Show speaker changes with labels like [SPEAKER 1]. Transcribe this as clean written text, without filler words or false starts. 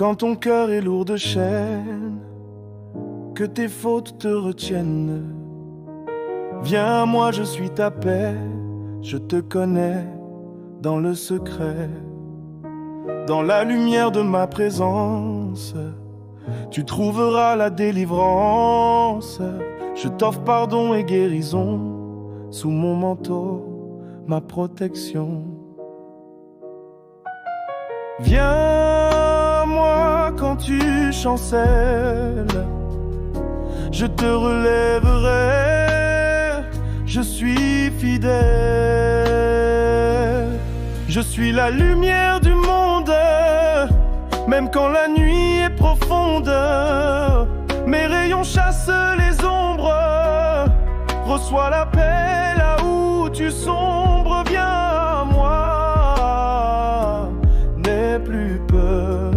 [SPEAKER 1] Quand ton cœur est lourd de chaîne, que tes fautes te retiennent, viens à moi, je suis ta paix, je te connais dans le secret. Dans la lumière de ma présence, tu trouveras la délivrance. Je t'offre pardon et guérison, sous mon manteau, ma protection. Viens à moi quand tu chancelles, je te relèverai, je suis fidèle. Je suis la lumière du monde, même quand la nuit est profonde. Mes rayons chassent les ombres, reçois la paix là où tu sombres. Viens à moi, n'aie plus peur.